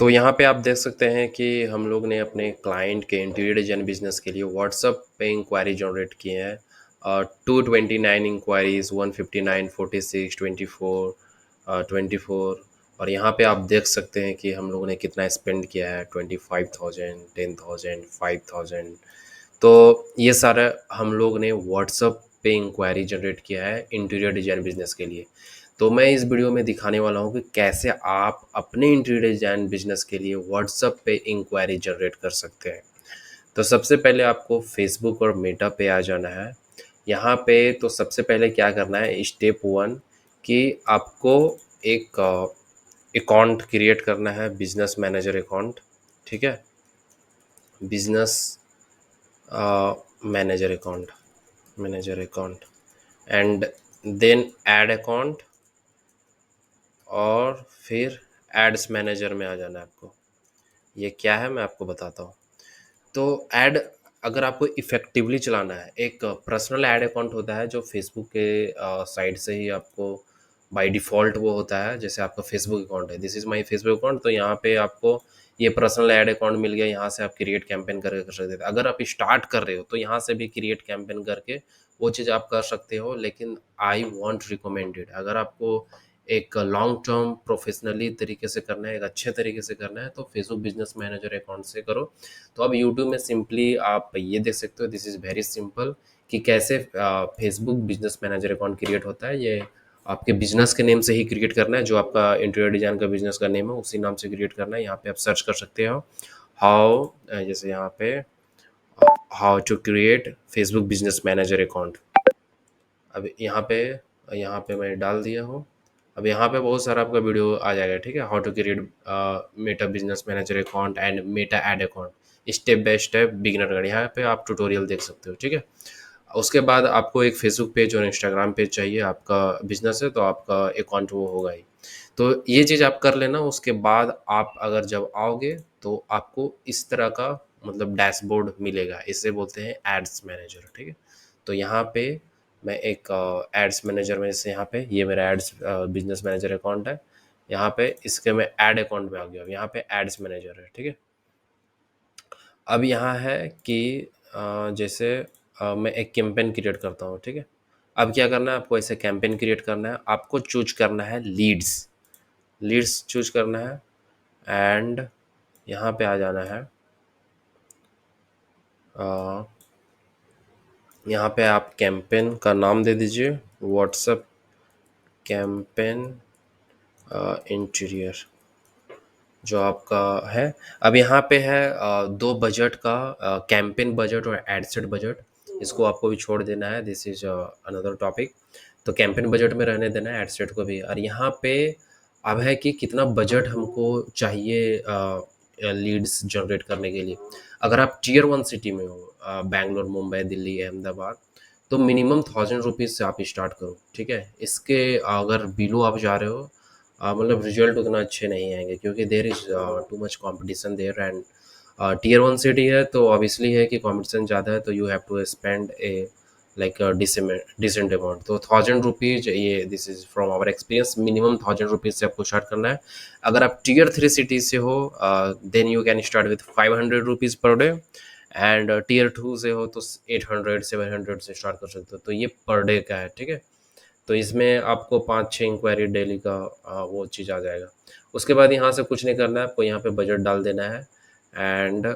तो यहाँ पे आप देख सकते हैं कि हम लोग ने अपने क्लाइंट के इंटीरियर डिजाइन बिजनेस के लिए व्हाट्सअप पे इंक्वायरी जनरेट किए हैं। 229 इंक्वायरीज, 159, 46, 24, 24। और यहाँ पे आप देख सकते हैं कि हम लोगों ने कितना स्पेंड किया है, 25,000, 10,000, 5,000। तो ये सारा हम लोग ने व्हाट्सअप पे इंक्वायरी जनरेट किया है इंटीरियर डिजाइन बिजनेस के लिए। तो मैं इस वीडियो में दिखाने वाला हूँ कि कैसे आप अपने इंटीरियर डिजाइन बिजनेस के लिए व्हाट्सएप पे इंक्वायरी जनरेट कर सकते हैं। तो सबसे पहले आपको फेसबुक और मेटा पे आ जाना है। यहाँ पे तो सबसे पहले क्या करना है, स्टेप 1 कि आपको एक अकाउंट क्रिएट करना है, बिजनेस मैनेजर अकाउंट। ठीक है, business manager account and then add account, और फिर एड्स मैनेजर में आ जाना है आपको। ये क्या है मैं आपको बताता हूँ। तो ऐड अगर आपको इफ़ेक्टिवली चलाना है, एक पर्सनल ऐड अकाउंट होता है जो फेसबुक के साइड से ही आपको बाय डिफ़ॉल्ट वो होता है। जैसे आपका फेसबुक अकाउंट है, this is my Facebook account, तो यहाँ पे आपको ये पर्सनल ऐड अकाउंट मिल गया। यहाँ से आप क्रिएट कैंपेन करके कर सकते थे। अगर आप स्टार्ट कर रहे हो तो यहाँ से भी क्रिएट कैंपेन करके वो चीज़ आप कर सकते हो। लेकिन आई वॉन्ट रिकमेंडेड, अगर आपको एक लॉन्ग टर्म प्रोफेशनली तरीके से करना है, एक अच्छे तरीके से करना है, तो फेसबुक बिजनेस मैनेजर अकाउंट से करो। तो अब यूट्यूब में सिंपली आप ये देख सकते हो, दिस इज़ वेरी सिंपल कि कैसे Facebook business manager account create होता है। ये आपके बिजनेस के नेम से ही क्रिएट करना है, जो आपका इंटीरियर डिजाइन का बिजनेस का नेम है उसी नाम से क्रिएट करना है। यहाँ पे आप सर्च कर सकते हो हाउ, जैसे यहाँ पे how to create Facebook business manager account. अब यहाँ पे मैं डाल दिया हूँ। अब यहाँ पे बहुत सारा आपका वीडियो आ जाएगा। ठीक है, how to create Meta business manager account and Meta ad account, step by step beginner guide. यहाँ पे आप ट्यूटोरियल देख सकते हो। ठीक है, उसके बाद आपको एक फेसबुक पेज और इंस्टाग्राम पेज चाहिए। आपका बिजनेस है तो आपका अकाउंट वो होगा ही। तो ये चीज़ आप कर लेना। उसके बाद आप अगर जब आओगे तो आपको इस तरह का मतलब डैशबोर्ड मिलेगा, इसे बोलते हैं एड्स मैनेजर। ठीक है, तो यहाँ पे मैं एक एड्स मैनेजर में, जैसे यहाँ पे ये मेरा एड्स बिजनेस मैनेजर अकाउंट है। यहाँ पे इसके मैं ऐड अकाउंट में आ गया। अब यहाँ पे एड्स मैनेजर है। ठीक है, अब यहाँ है कि जैसे मैं एक कैंपेन क्रिएट करता हूँ। ठीक है, अब क्या करना है आपको, ऐसे कैंपेन क्रिएट करना है। आपको चूज करना है लीड्स, लीड्स चूज करना है एंड यहाँ पे आ जाना है। अ, यहाँ पे आप कैंपेन का नाम दे दीजिए, व्हाट्सएप कैंपेन इंटीरियर जो आपका है। अब यहाँ पे है दो बजट का, कैंपेन बजट और एडसेट बजट। इसको आपको भी छोड़ देना है, दिस इज अनदर टॉपिक। तो कैंपेन बजट में रहने देना है, एडसेट को भी। और यहाँ पे अब है कि कितना बजट हमको चाहिए लीड्स जनरेट करने के लिए। अगर आप टीयर 1 सिटी में हो, बैंगलोर, मुंबई, दिल्ली, अहमदाबाद, तो मिनिमम 1000 रुपीज़ से आप स्टार्ट करो। ठीक है, इसके अगर बिलो आप जा रहे हो, मतलब रिजल्ट उतना अच्छे नहीं आएंगे, क्योंकि there is too much competition there. And tier 1 city है तो ऑब्वियसली है कि कंपटीशन ज़्यादा है, तो you have to spend a like decent amount. तो 1000 रुपीज़, ये this is from our experience, minimum 1000 rupees से आपको स्टार्ट करना है। अगर आप टीयर 3 सिटी से हो then you can start with 500 rupees per day. And tier 2 से हो तो 800 700 से स्टार्ट कर सकते हो। तो ये पर डे का है। ठीक है, तो इसमें आपको 5-6 इंक्वायरी डेली का वो चीज़ आ जाएगा। उसके बाद यहाँ से कुछ नहीं करना है आपको, यहाँ पे बजट डाल देना है एंड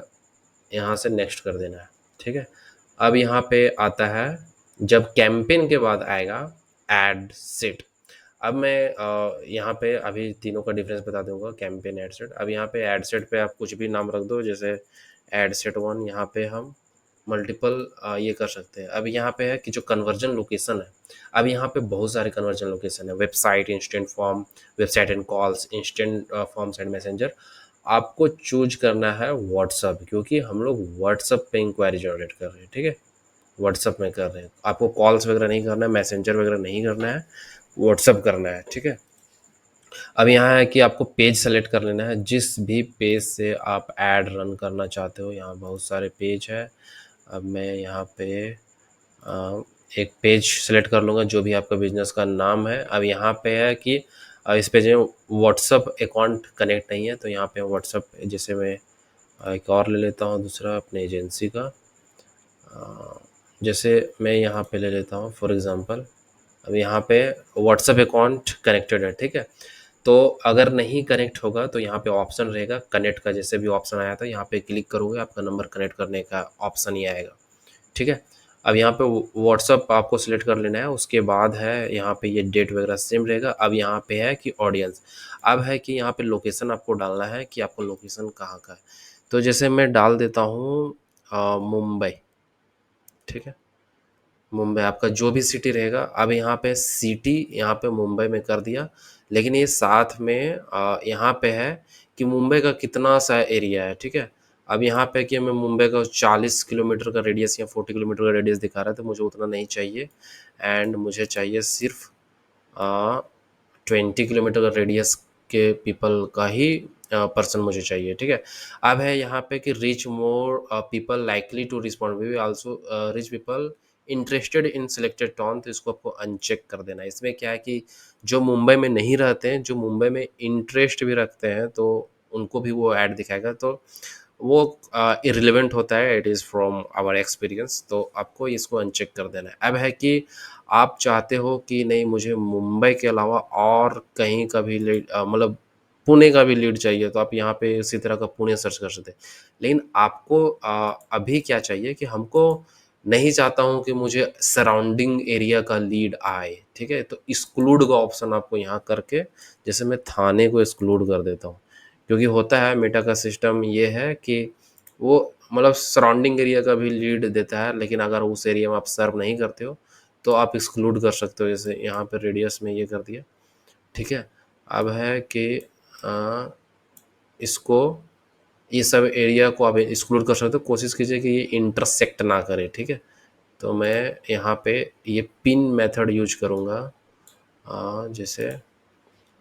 यहाँ से नेक्स्ट कर देना है। ठीक है, अब यहाँ पे आता है, जब कैंपेन के बाद आएगा एड सेट। अब मैं यहाँ पे अभी तीनों का डिफरेंस बता दूंगा, कैंपेन, एड सेट। अब यहाँ पे एड सेट पे आप कुछ भी नाम रख दो, जैसे एड सेट 1। यहाँ पे हम मल्टीपल ये कर सकते हैं। अब यहाँ पे है कि जो कन्वर्जन लोकेशन है, अब यहाँ पे बहुत सारे कन्वर्जन लोकेशन है, website, instant form, website and calls, instant forms and messenger. आपको चूज करना है व्हाट्सअप, क्योंकि हम लोग व्हाट्सअप पे इंक्वायरी जनरेट कर रहे हैं। ठीक है, व्हाट्सअप में कर रहे हैं, आपको कॉल्स वगैरह नहीं करना है, मैसेंजर वगैरह नहीं करना है, व्हाट्सअप करना है। ठीक है, अब यहाँ है कि आपको पेज सेलेक्ट कर लेना है, जिस भी पेज से आप ऐड रन करना चाहते हो। यहाँ बहुत सारे पेज है। अब मैं यहाँ पे एक पेज सेलेक्ट कर लूँगा जो भी आपका बिजनेस का नाम है। अब यहाँ पे है कि इस पे जो व्हाट्सअप अकाउंट कनेक्ट नहीं है, तो यहाँ पे व्हाट्सअप, जैसे मैं एक और ले लेता हूँ दूसरा अपने एजेंसी का। जैसे मैं यहाँ पे ले लेता हूँ फॉर एग्ज़ाम्पल, अब यहाँ पे व्हाट्सएप अकाउंट कनेक्टेड है, ठीक है। तो अगर नहीं कनेक्ट होगा तो यहाँ पे ऑप्शन रहेगा कनेक्ट का, जैसे भी ऑप्शन आया था यहाँ पे क्लिक करोगे आपका नंबर कनेक्ट करने का ऑप्शन ही आएगा, ठीक है। अब यहाँ पे व्हाट्सअप आपको सिलेक्ट कर लेना है, उसके बाद है यहाँ पे ये डेट वगैरह सेम रहेगा। अब यहाँ पे है कि ऑडियंस, अब है कि यहाँ पे लोकेशन आपको डालना है कि आपको लोकेशन कहाँ का है। तो जैसे मैं डाल देता हूँ मुंबई, ठीक है। मुंबई आपका जो भी सिटी रहेगा। अब यहाँ पे सिटी यहाँ पे मुंबई में कर दिया, लेकिन ये साथ में यहाँ पे है कि मुंबई का कितना सा एरिया है, ठीक है। अब यहाँ पे कि मैं मुंबई का 40 किलोमीटर का रेडियस या 40 किलोमीटर का रेडियस दिखा रहा है, तो मुझे उतना नहीं चाहिए। एंड मुझे चाहिए सिर्फ 20 किलोमीटर का रेडियस के पीपल का ही पर्सन मुझे चाहिए, ठीक है। अब है यहाँ पे कि reach more people likely to respond, we also reach people interested in selected town, तो इसको आपको अनचेक कर देना है। इसमें क्या है कि जो मुंबई में नहीं रहते हैं, जो मुंबई में इंटरेस्ट भी रखते हैं, तो उनको भी वो ऐड दिखाएगा, तो वो इरिलेवेंट होता है, it is from our experience, तो आपको इसको अनचेक कर देना है। अब है कि आप चाहते हो कि नहीं मुझे मुंबई के अलावा और कहीं का भी लीड, मतलब पुणे का भी लीड चाहिए, तो आप यहाँ पे इसी तरह का पुणे सर्च कर सकते हैं। लेकिन आपको अभी क्या चाहिए कि हमको नहीं चाहता हूँ कि मुझे सराउंडिंग एरिया का लीड आए, ठीक है। तो एक्सक्लूड का ऑप्शन आपको यहाँ करके, जैसे मैं थाने को एक्सक्लूड कर देता हूँ, क्योंकि होता है मेटा का सिस्टम ये है कि वो मतलब सराउंडिंग एरिया का भी लीड देता है, लेकिन अगर उस एरिया में आप सर्व नहीं करते हो तो आप एक्सक्लूड कर सकते हो। जैसे यहाँ पे रेडियस में ये कर दिया, ठीक है। अब है कि अ, इसको, ये सब एरिया को आप एक्सक्लूड कर सकते हो, कोशिश कीजिए कि ये इंटरसेक्ट ना करे, ठीक है। तो मैं यहाँ पे ये पिन मेथड यूज करूँगा। जैसे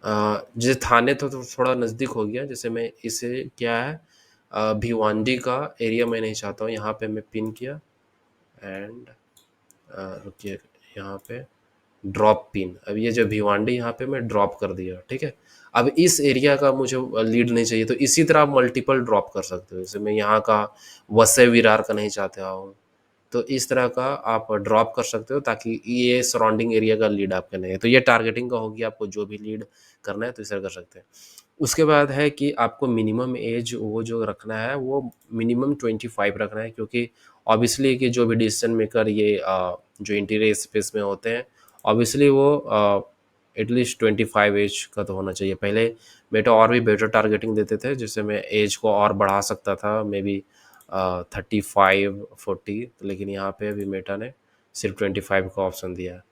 जैसे थाने तो थोड़ा नज़दीक हो गया, जैसे मैं इसे क्या है भिवांडी का एरिया मैं नहीं चाहता हूँ, यहाँ पे मैं पिन किया एंड रुकिए, यहाँ पे ड्रॉप पिन। अब ये जो भिवांडी यहाँ पे मैं ड्रॉप कर दिया, ठीक है। अब इस एरिया का मुझे लीड नहीं चाहिए, तो इसी तरह आप मल्टीपल ड्रॉप कर सकते हो। जैसे मैं यहाँ का वसई विरार का नहीं चाहता हूँ, तो इस तरह का आप ड्रॉप कर सकते हो, ताकि ये सराउंडिंग एरिया का लीड आपका नहीं है। तो ये टारगेटिंग का होगी, आपको जो भी लीड करना है तो इस तरह कर सकते हैं। उसके बाद है कि आपको मिनिमम एज वो जो रखना है वो मिनिमम 25 रखना है, क्योंकि ऑब्वियसली कि जो भी डिसीजन मेकर ये जो इंटीरियर स्पेस में होते हैं, ऑब्वियसली वो एटलीस्ट 25 एज का तो होना चाहिए। पहले मेटा और भी बेटर टारगेटिंग देते थे, जिससे मैं एज को और बढ़ा सकता था, मे बी 35 40, लेकिन यहाँ पे अभी मेटा ने सिर्फ 25 का ऑप्शन दिया है।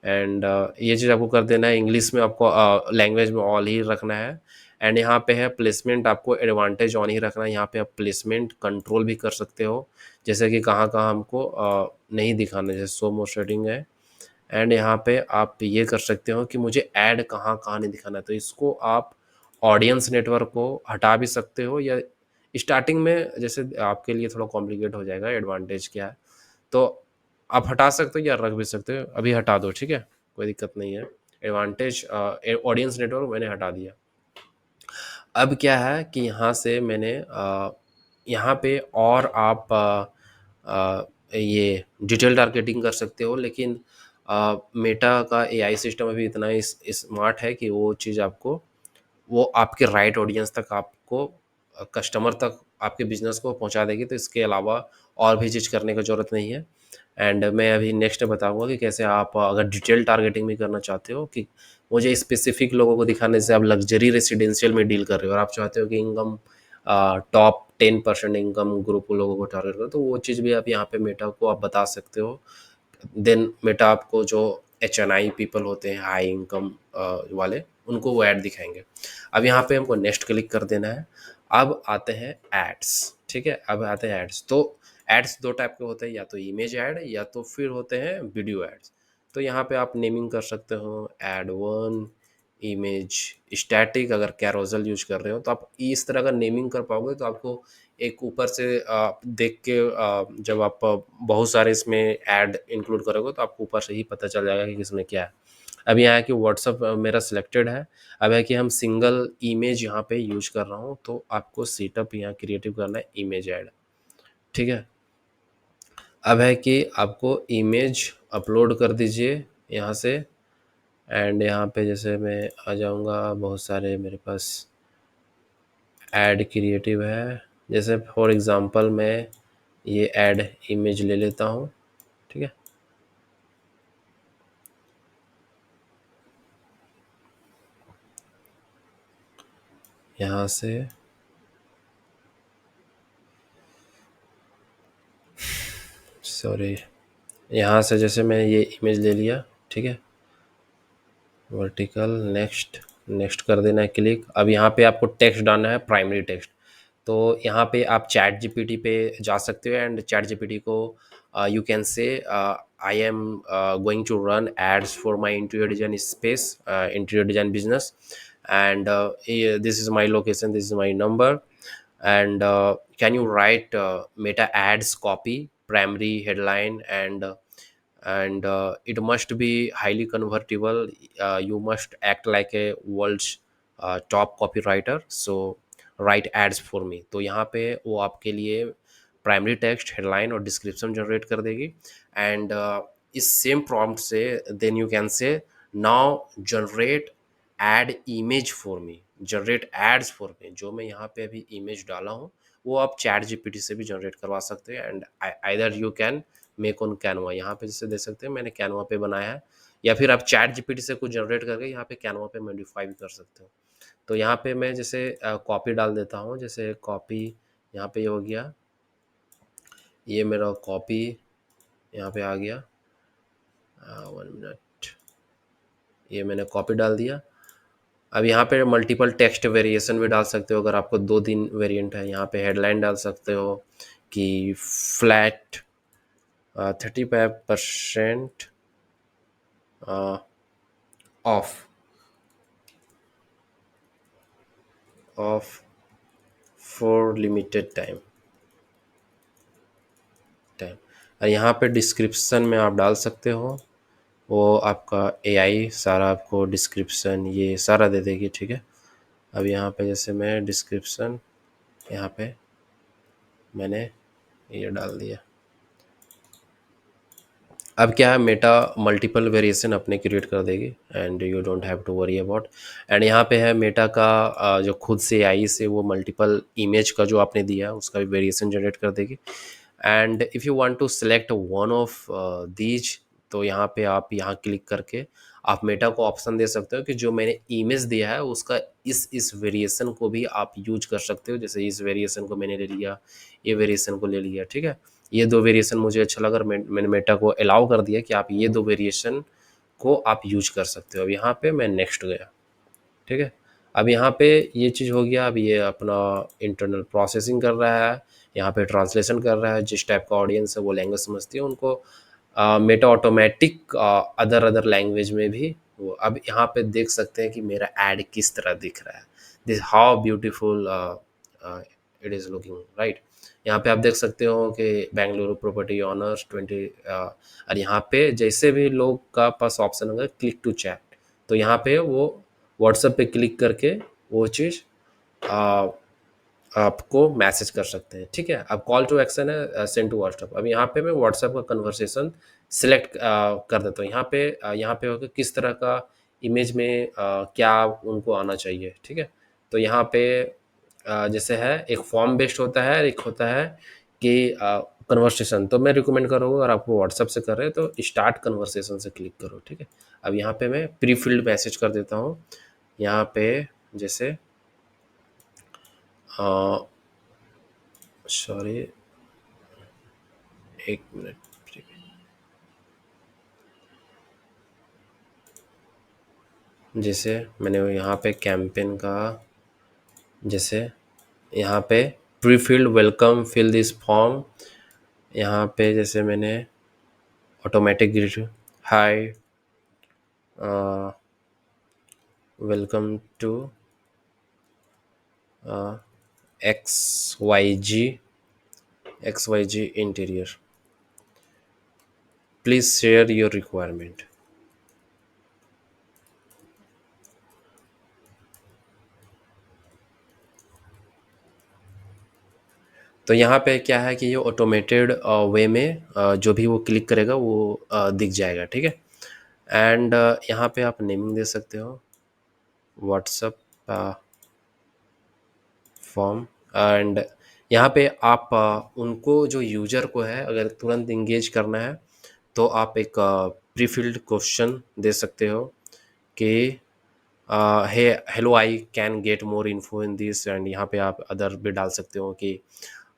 एंड ये चीज़ आपको कर देना है। इंग्लिश में आपको लैंग्वेज में ऑल ही रखना है। एंड यहाँ पे है प्लेसमेंट, आपको एडवांटेज ऑन ही रखना है। यहाँ पे आप प्लेसमेंट कंट्रोल भी कर सकते हो, जैसे कि कहाँ कहाँ हमको नहीं दिखाना, जैसे शो मोर शेडिंग है। एंड यहाँ पे आप ये कर सकते हो कि मुझे ऐड कहाँ कहाँ नहीं दिखाना है, तो इसको आप ऑडियंस नेटवर्क को हटा भी सकते हो, या स्टार्टिंग में जैसे आपके लिए थोड़ा कॉम्प्लिकेट हो जाएगा एडवांटेज क्या है, तो आप हटा सकते हो या रख भी सकते हो। अभी हटा दो, ठीक है, कोई दिक्कत नहीं है। एडवांटेज ऑडियंस नेटवर्क मैंने हटा दिया। अब क्या है कि यहाँ से मैंने यहाँ पे और आप ये डिटेल टारगेटिंग कर सकते हो, लेकिन मेटा का एआई सिस्टम अभी इतना स्मार्ट है कि वो चीज़ आपको, वो आपके राइट ऑडियंस तक, आपको कस्टमर तक, आपके बिजनेस को पहुंचा देगी। तो इसके अलावा और भी चीज़ करने की ज़रूरत नहीं है। एंड मैं अभी नेक्स्ट बताऊंगा कि कैसे आप अगर डिटेल टारगेटिंग भी करना चाहते हो, कि मुझे स्पेसिफिक लोगों को दिखाने से, आप लग्जरी रेसिडेंशियल में डील कर रहे हो और आप चाहते हो कि इनकम टॉप 10% इनकम ग्रुप लोगों को टारगेट करो, तो वो चीज़ भी आप यहाँ पे मेटा को आप बता सकते हो। देन मेटा आपको जो HNI पीपल होते हैं, हाई इनकम वाले, उनको वो ऐड दिखाएंगे। अब यहाँ पे हमको नेक्स्ट क्लिक कर देना है। अब आते हैं एड्स, ठीक है। अब आते हैं एड्स। तो एड्स दो टाइप के होते हैं, या तो इमेज ऐड या तो फिर होते हैं वीडियो एड्स। तो यहाँ पे आप नेमिंग कर सकते हो एड वन, इमेज, स्टैटिक। अगर कैरोजल यूज कर रहे हो तो आप इस तरह का नेमिंग कर पाओगे, तो आपको एक ऊपर से देख के जब आप बहुत सारे इसमें ऐड इंक्लूड करोगे तो आपको ऊपर से ही पता चल जाएगा कि किसमें क्या है। अब यहाँ है कि व्हाट्सअप मेरा सिलेक्टेड है। अब है कि हम सिंगल इमेज यहाँ पे यूज कर रहा हूँ, तो आपको सेटअप यहाँ क्रिएटिव करना है इमेज ऐड। ठीक है। अब है कि आपको इमेज अपलोड कर दीजिए यहाँ से। एंड यहाँ पे जैसे मैं आ जाऊँगा, बहुत सारे मेरे पास ऐड क्रिएटिव है। जैसे फॉर एग्ज़ाम्पल मैं ये ऐड इमेज ले लेता हूँ। ठीक है। यहाँ से सॉरी, यहाँ से जैसे मैं ये इमेज ले लिया। ठीक है। वर्टिकल, नेक्स्ट, नेक्स्ट कर देना है क्लिक। अब यहाँ पे आपको टेक्स्ट डालना है, प्राइमरी टेक्स्ट। तो यहाँ पे आप चैट जीपीटी पे जा सकते हो एंड चैट जीपीटी को you can say I am going to run ads for my interior design space, interior design business, and this is my location, this is my number, and can you write meta ads copy, primary headline, and it must be highly convertible. You must act like a world's top copywriter, so write ads for me. तो यहाँ पे वो आपके लिए primary text, headline और description generate कर देगी। And इस सेम प्रॉम्प्ट से then you can say now generate ad image for me, generate ads for me. जो मैं यहाँ पे अभी इमेज डाला हूँ वो आप चैट जीपीटी से भी जनरेट करवा सकते हैं। And either you can make on Canva, यहाँ पे जैसे देख सकते हैं मैंने कैनवा पे बनाया है, या फिर आप चैट जीपीटी से कुछ जनरेट करके यहाँ पे कैनवा पे मॉडिफाई भी कर सकते हो। तो यहाँ पे मैं जैसे कॉपी डाल देता हूँ, जैसे कॉपी यहाँ पे ये हो गया, ये मेरा कॉपी यहाँ पे आ गया। 1 मिनट, ये मैंने कॉपी डाल दिया। अब यहाँ पे मल्टीपल टेक्स्ट वेरिएशन भी डाल सकते हो, अगर आपको 2 3 वेरिएंट है। यहाँ पे हेडलाइन डाल सकते हो कि flat 35% of of for limited time. और यहाँ पे डिस्क्रिप्शन में आप डाल सकते हो, वो आपका एआई सारा आपको डिस्क्रिप्शन ये सारा दे देगी। ठीक है। अब यहाँ पे जैसे मैं डिस्क्रिप्शन यहाँ पे मैंने ये डाल दिया। अब क्या है, मेटा मल्टीपल वेरिएशन अपने क्रिएट कर देगी and you don't have to worry about. And यहाँ पे है मेटा का जो खुद से आई से वो मल्टीपल इमेज का जो आपने दिया है उसका भी वेरिएशन जनरेट कर देगी। And if you want to select one of these, तो यहाँ पे आप यहाँ क्लिक करके आप मेटा को ऑप्शन दे सकते हो कि जो मैंने इमेज दिया है उसका इस वेरिएशन को भी आप यूज कर सकते हो। जैसे इस वेरिएशन को मैंने ले लिया, ये वेरिएशन को ले लिया। ठीक है। ये 2 वेरिएशन मुझे अच्छा लगा और मैंने मेटा को अलाउ कर दिया कि आप ये 2 वेरिएशन को आप यूज कर सकते हो। अब यहाँ पे मैं नेक्स्ट गया। ठीक है। अब यहाँ पे ये चीज़ हो गया। अब ये अपना इंटरनल प्रोसेसिंग कर रहा है, यहाँ पे ट्रांसलेशन कर रहा है। जिस टाइप का ऑडियंस है वो लैंग्वेज समझती है उनको Meta automatic other other language में भी वो। अब यहाँ पे देख सकते हैं कि मेरा ऐड किस तरह दिख रहा है, this how beautiful it is looking, right. यहाँ पे आप देख सकते हो कि बेंगलुरु प्रॉपर्टी ऑनर्स 20, और यहाँ पे जैसे भी लोग का पास ऑप्शन होगा क्लिक टू चैट, तो यहाँ पे वो व्हाट्सएप पे क्लिक करके वो चीज़ आपको मैसेज कर सकते हैं। ठीक है। अब कॉल टू एक्शन है सेंड टू व्हाट्सएप। अब यहाँ पे मैं व्हाट्सएप का कन्वर्सेशन सिलेक्ट कर देता हूँ। यहाँ पे होगा किस तरह का इमेज में क्या उनको आना चाहिए। ठीक है। तो यहाँ पे जैसे है एक फॉर्म बेस्ड होता है, एक होता है कि कन्वर्सेशन। तो मैं रिकमेंड करूँगा अगर आपको व्हाट्सएप से कर रहे हैं तो स्टार्ट कन्वर्सेशन से क्लिक करो। ठीक है। अब यहाँ पे मैं प्री फिल्ड मैसेज कर देता हूँ। यहाँ पे जैसे सॉरी, 1 मिनट। जैसे मैंने यहाँ पे कैंपेन का, जैसे यहाँ पे prefilled welcome fill this form, यहाँ पे जैसे मैंने automatic greet hi welcome to X Y G interior, please share your requirement. तो यहाँ पे क्या है कि ये ऑटोमेटेड वे में जो भी वो क्लिक करेगा वो दिख जाएगा, ठीक है। एंड यहाँ पे आप नेमिंग दे सकते हो, व्हाट्सअप फॉर्म। एंड यहाँ पे आप उनको जो यूजर को है अगर तुरंत इंगेज करना है तो आप एक प्री फिल्ड क्वेश्चन दे सकते हो कि hey hello I can get more info in this, and यहाँ पे आप अदर भी डाल सकते हो कि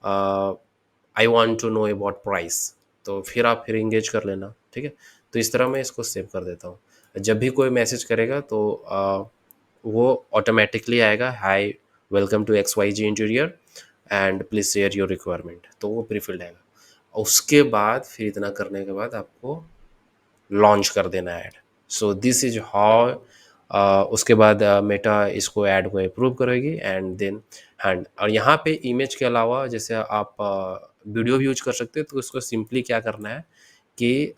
I want to know about price, तो फिर इंगेज कर लेना, ठीक है। तो इस तरह मैं इसको सेव कर देता हूँ। जब भी कोई मैसेज करेगा तो वो ऑटोमेटिकली आएगा, hi welcome to X Y G interior and please share your requirement, तो वो प्रीफिल्ड आएगा। उसके बाद फिर इतना करने के बाद आपको लॉन्च कर देना है add. So this is how उसके बाद मेटा इसको ऐड को अप्रूव करेगी एंड देन हैंड। और यहाँ पे इमेज के अलावा जैसे आप वीडियो भी यूज कर सकते हो, तो उसको सिंपली क्या करना है कि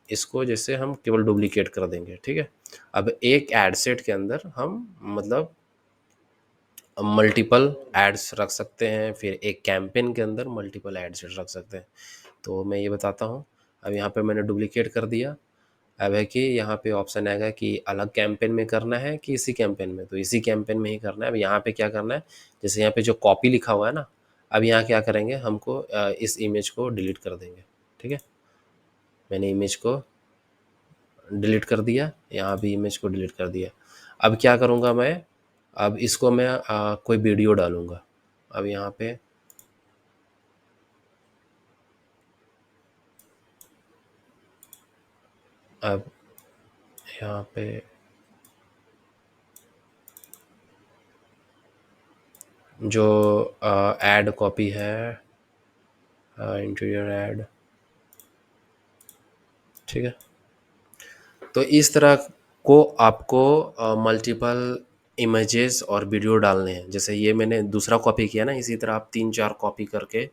इसको जैसे हम केवल डुप्लीकेट कर देंगे, ठीक है। अब एक एड सेट के अंदर हम मतलब मल्टीपल एड्स रख सकते हैं, फिर एक कैंपेन के अंदर मल्टीपल एड्स रख सकते हैं। तो मैं ये बताता हूँ। अब यहाँ पे मैंने डुप्लीकेट कर दिया। अब है कि यहाँ पे ऑप्शन आएगा कि अलग कैंपेन में करना है कि इसी कैंपेन में, तो इसी कैंपेन में ही करना है। अब यहाँ पे क्या करना है, जैसे यहाँ पे जो कॉपी लिखा हुआ है ना, अब यहाँ क्या करेंगे, हमको इस इमेज को डिलीट कर देंगे, ठीक है। मैंने इमेज को डिलीट कर दिया, यहाँ भी इमेज को डिलीट कर दिया। अब क्या करूँगा मैं, अब इसको मैं कोई वीडियो डालूँगा। अब यहाँ पे अब यहाँ पे जो ऐड कॉपी है, इंटीरियर ऐड, ठीक है। तो इस तरह को आपको मल्टीपल इमेजेस और वीडियो डालने हैं। जैसे ये मैंने दूसरा कॉपी किया ना, इसी तरह आप 3-4 कॉपी करके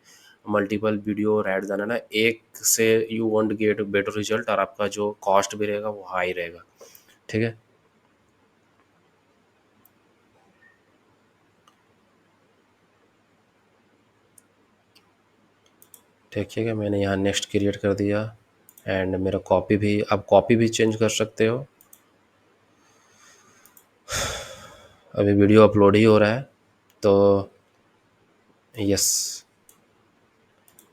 मल्टीपल वीडियो और ऐड डालना ना, एक से you want get better result और आपका जो कॉस्ट भी रहेगा वो हाई रहेगा, ठीक है। ठीक है, मैंने यहाँ नेक्स्ट क्रिएट कर दिया एंड मेरा कॉपी भी, अब कॉपी भी चेंज कर सकते हो। अभी वीडियो अपलोड ही हो रहा है, तो यस।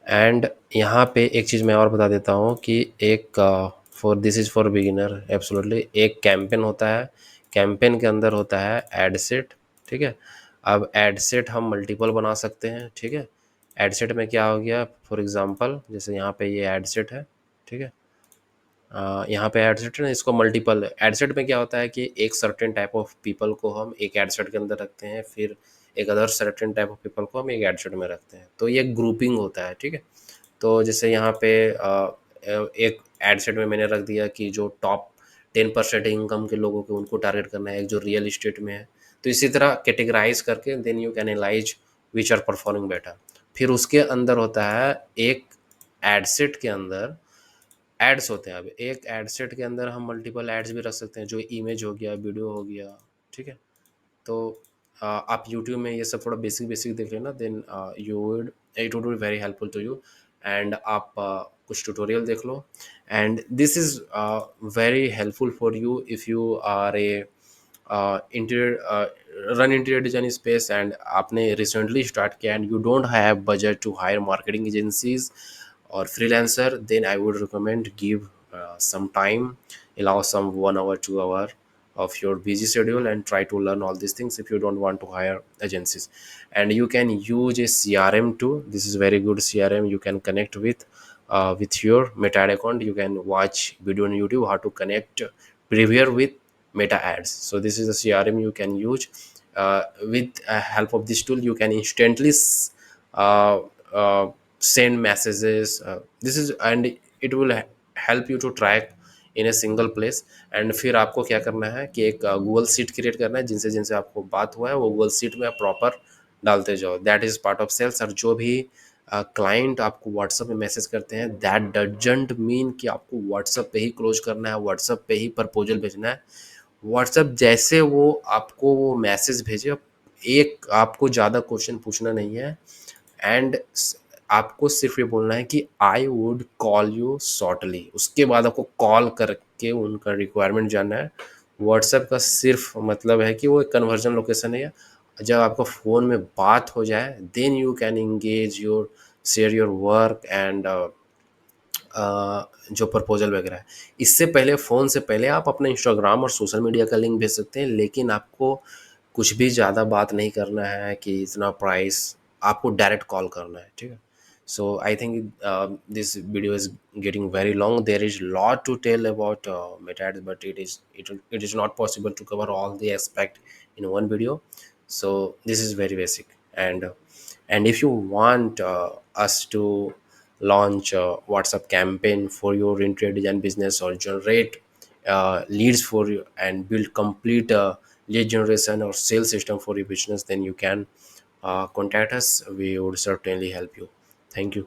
एंड यहाँ पे एक चीज़ मैं और बता देता हूँ कि एक for this is for beginner absolutely, एक कैंपेन होता है, कैंपेन के अंदर होता है एड सेट, ठीक है। अब एड सेट हम मल्टीपल बना सकते हैं, ठीक है। एड सेट में क्या हो गया, फॉर एग्जांपल जैसे यहाँ पे ये एड सेट है, ठीक है। यहाँ पे एड सेट है ना, इसको मल्टीपल एड सेट में क्या होता है कि एक सर्टेन टाइप ऑफ पीपल को हम एक एड सेट के अंदर रखते हैं, फिर एक other certain type of people को हम एक एड सेट में रखते हैं, तो ये ग्रुपिंग होता है, ठीक है। तो जैसे यहाँ पे एक एड सेट में मैंने रख दिया कि जो टॉप 10% इनकम के लोगों को उनको टारगेट करना है, एक जो रियल इस्टेट में है। तो इसी तरह कैटेगराइज करके then you can analyse which are performing better. फिर उसके अंदर होता है एक एड सेट के अंदर एड्स होते हैं। अब एक एड सेट के अंदर हम मल्टीपल एड्स भी रख सकते हैं, जो इमेज हो गया, वीडियो हो गया, ठीक है। तो आप यूट्यूब में ये सब थोड़ा बेसिक बेसिक देख लेना, then you would it would be very helpful to you. And आप कुछ ट्यूटोरियल देख लो, and this is very helpful for you if you are a interior run interior design space and आपने recently start किया and you don't have budget to hire marketing agencies or freelancer, then I would recommend give some time, allow some 1 hour 2 hour of your busy schedule and try to learn all these things if you don't want to hire agencies. And you can use a CRM too. This is very good CRM. You can connect with your Meta ad account. You can watch video on YouTube how to connect Preview with Meta ads. So this is a CRM you can use. With help of this tool you can instantly uh, uh, send messages. This is and it will help you to track in a single place. And फिर आपको क्या करना है कि एक Google seat create करना है, जिनसे जिनसे आपको बात हुआ है वो गूगल सीट में आप प्रॉपर डालते जाओ। That is part of sales. और जो भी क्लाइंट आपको व्हाट्सएप में मैसेज करते हैं, दैट डजंट मीन कि आपको व्हाट्सएप पे ही क्लोज करना है, व्हाट्सएप पे ही प्रपोजल भेजना है। व्हाट्सएप जैसे वो आपको वो मैसेज भेजे, एक आपको ज़्यादा क्वेश्चन पूछना नहीं है, एंड आपको सिर्फ ये बोलना है कि I would call you shortly, उसके बाद आपको कॉल करके उनका रिक्वायरमेंट जानना है। व्हाट्सएप का सिर्फ मतलब है कि वो एक कन्वर्जन लोकेशन है। जब आपका फ़ोन में बात हो जाए then you can engage your share your work and जो प्रपोजल वगैरह है। इससे पहले फ़ोन से पहले आप अपना इंस्टाग्राम और सोशल मीडिया का लिंक भेज सकते हैं, लेकिन आपको कुछ भी ज़्यादा बात नहीं करना है कि इतना प्राइस, आपको डायरेक्ट कॉल करना है, ठीक है। So I think this video is getting very long, there is lot to tell about Meta ads, but it is not possible to cover all the aspect in one video. So this is very basic, and if you want us to launch a WhatsApp campaign for your interior design business or generate leads for you and build complete lead generation or sales system for your business, then you can contact us. We would certainly help you. Thank you.